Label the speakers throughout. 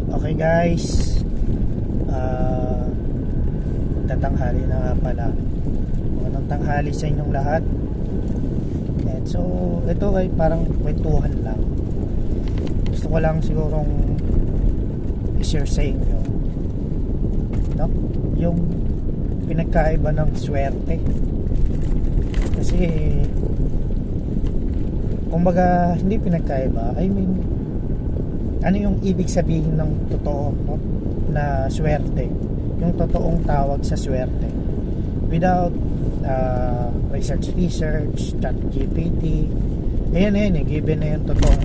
Speaker 1: Okay guys, tatanghali na nga pala. Magandang tanghali sa inyong lahat. And so ito ay parang kwentuhan lang. Gusto ko lang sigurong i-share sa inyo, no? Yung pinagkaiba ng swerte. Kasi kumbaga hindi pinagkaiba, I mean, ano yung ibig sabihin ng totoo, no? Na swerte, yung totoong tawag sa swerte without research, ChatGPT, ayan given na yung totoong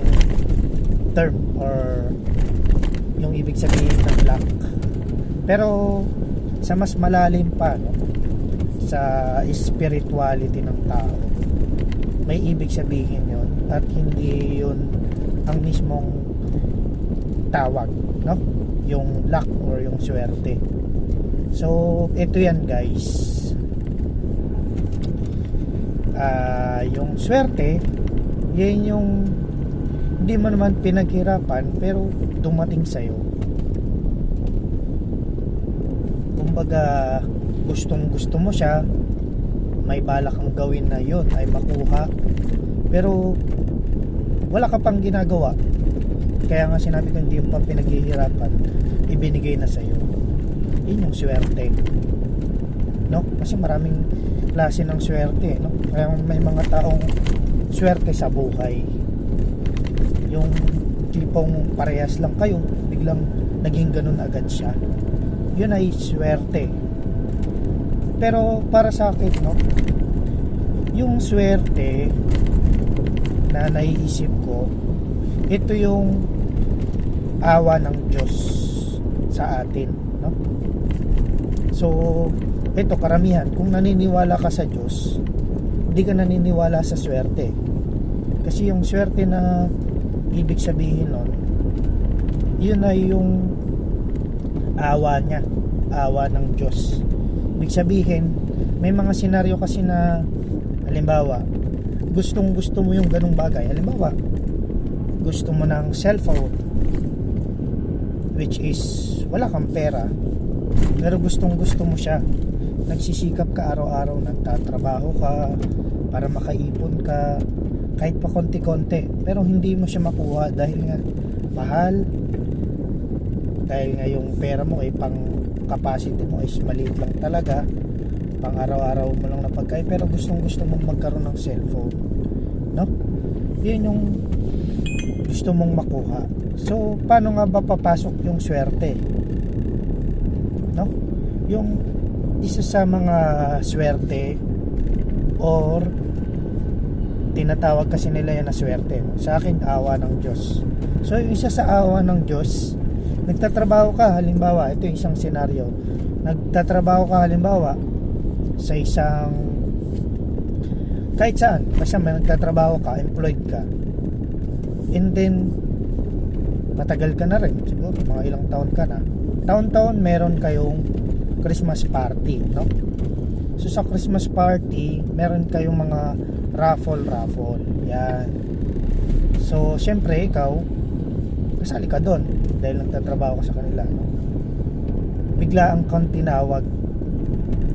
Speaker 1: term or yung ibig sabihin ng luck. Pero sa mas malalim pa, no? Sa spirituality ng tao, may ibig sabihin yun at hindi yun ang mismong tawag, no? Yung luck or yung swerte. So ito yan guys, yung swerte, yan yung hindi mo naman pinaghirapan pero dumating sa'yo. Kumbaga gustong gusto mo siya, may balak kang gawin na yun ay makuha, pero wala ka pang ginagawa. Kaya nga sinabi ko, hindi mo pa pinaghihirapan, ibinigay na sa'yo. Yun yung swerte, no? Kasi maraming klase ng swerte, no? Kaya may mga taong swerte sa buhay, yung tipong parehas lang kayo, biglang naging ganun agad siya. Yun ay swerte. Pero para sa akin, no, yung swerte na naiisip ko, ito yung awa ng Diyos sa atin, no? So ito, karamihan, kung naniniwala ka sa Diyos, hindi ka naniniwala sa swerte. Kasi yung swerte na ibig sabihin nun, yun ay yung awa niya, awa ng Diyos. Ibig sabihin, may mga senaryo kasi na, halimbawa, gustong gusto mo yung ganung bagay. Halimbawa, gusto mo ng cellphone, which is wala kang pera, pero gustong gusto mo siya. Nagsisikap ka araw-araw, nagtatrabaho ka para makaipon ka kahit pa konti-konti, pero hindi mo siya makuha dahil nga mahal, dahil nga yung pera mo ay pang capacity mo is maliit lang talaga, pang araw-araw mo lang na pagkain, pero gustong gusto mong magkaroon ng cellphone, no? Yun yung gusto mong makuha. So paano nga ba papasok yung swerte, no? Yung isa sa mga swerte, or tinatawag kasi nila yan na swerte, no? Sa akin, awa ng Diyos. So yung isa sa awa ng Diyos, nagtatrabaho ka, halimbawa, ito yung isang senaryo, nagtatrabaho ka halimbawa sa isang, kahit saan, basta may nagtatrabaho ka, employed ka, and then matagal ka na rin, siguro mga ilang taon ka na, taon-taon meron kayong Christmas party, no? So sa Christmas party, meron kayong mga raffle, yan. So syempre ikaw, kasali ka doon dahil nagtatrabaho ka sa kanila, no? Bigla ang kang tinawag,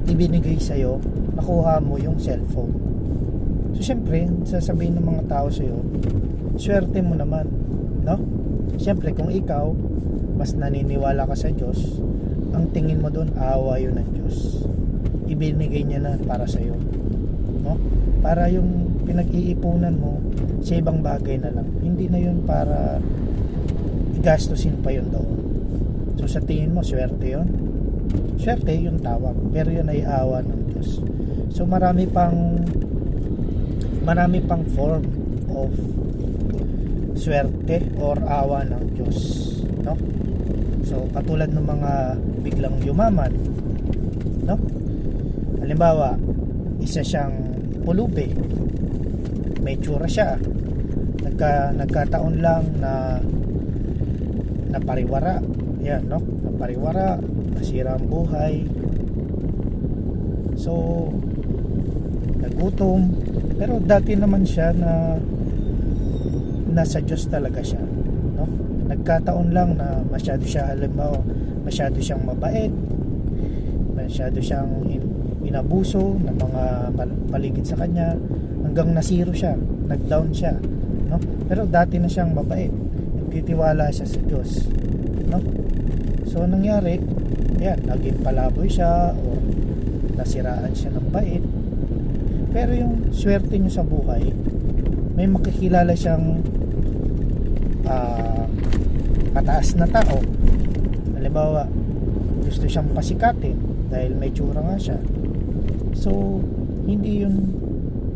Speaker 1: ibinigay sa'yo, nakuha mo yung cellphone. So syempre, sasabihin ng mga tao sa'yo, swerte mo naman, no? Syempre kung ikaw mas naniniwala ka sa Diyos, ang tingin mo doon, awa yun ng Diyos, ibinigay niya na para sa'yo, no? Para yung pinag-iipunan mo sa ibang bagay na lang, hindi na yun para gastusin pa yun doon. So sa tingin mo, swerte yun? Swerte yung tawag, pero yun ay awa ng Diyos. So marami pang form of swerte or awa ng Diyos, no? So katulad ng mga biglang yumaman, no? Halimbawa, isa siyang pulubi, may tsura siya, nagkataon lang na napariwara, yan, no? Napariwara, nasira ang buhay, so nagutom, pero dati naman siya na nasa Diyos talaga siya, no? nagkataon lang na masyado siya, halimbawa masyado siyang mabait, masyado siyang inabuso ng mga paligid sa kanya, hanggang nasiro siya, nagdown siya, no? Pero dati na siyang mabait, nagtitiwala siya sa Diyos, no? So nangyari, yan, naging palaboy siya o nasiraan siya ng bait. Pero yung swerte niya sa buhay, may makikilala siyang mataas na tao. Halimbawa, gusto siyang pasikatin dahil may tsura nga siya. So hindi yun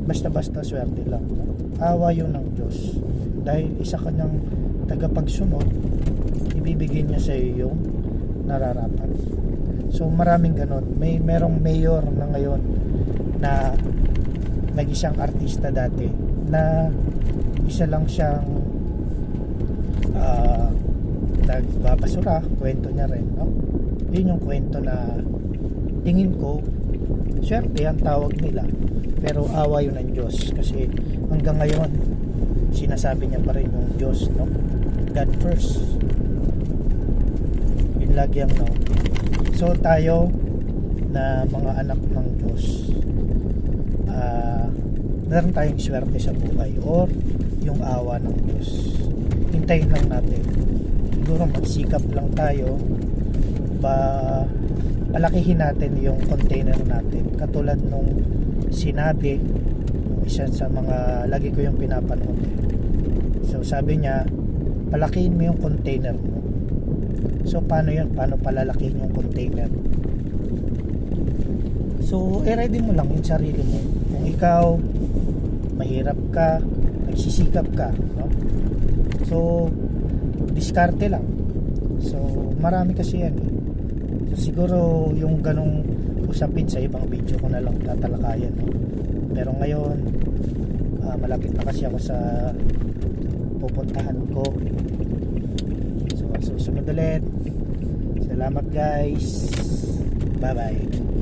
Speaker 1: basta-basta swerte lang, no? Awa yun ng Diyos, dahil isa ka niyang tagapagsunod, ibibigay niya sa iyo yung nararapat. So maraming ganon. Merong mayor na ngayon na nag-isang artista dati na isa lang siyang nagbabasura, kwento niya rin, no? Yun yung kwento na tingin ko swerte ang tawag nila, pero awa yun ng Diyos, kasi hanggang ngayon sinasabi niya pa rin yung Diyos, no? God first, yun lagi ang no. So tayo na mga anak ng Diyos, meron tayong swerte sa buhay or yung awa ng Diyos. Hintayin lang natin, siguro magsikap lang tayo, palakihin natin yung container natin, katulad nung sinabi ng isa sa mga lagi ko yung pinapanood. So sabi niya, palakihin mo yung container mo. So paano yun? Paano palalakihin yung container? So i-ready mo lang yung sarili mo. Kung ikaw mahirap ka, nagsisikap ka, no? So diskarte lang. So marami kasi yan, eh. So siguro yung ganong usapin sa ibang video ko na lang tatalakayan, no? Pero ngayon malapit na kasi ako sa pupuntahan ko. So susunod ulit. Salamat guys. Bye bye.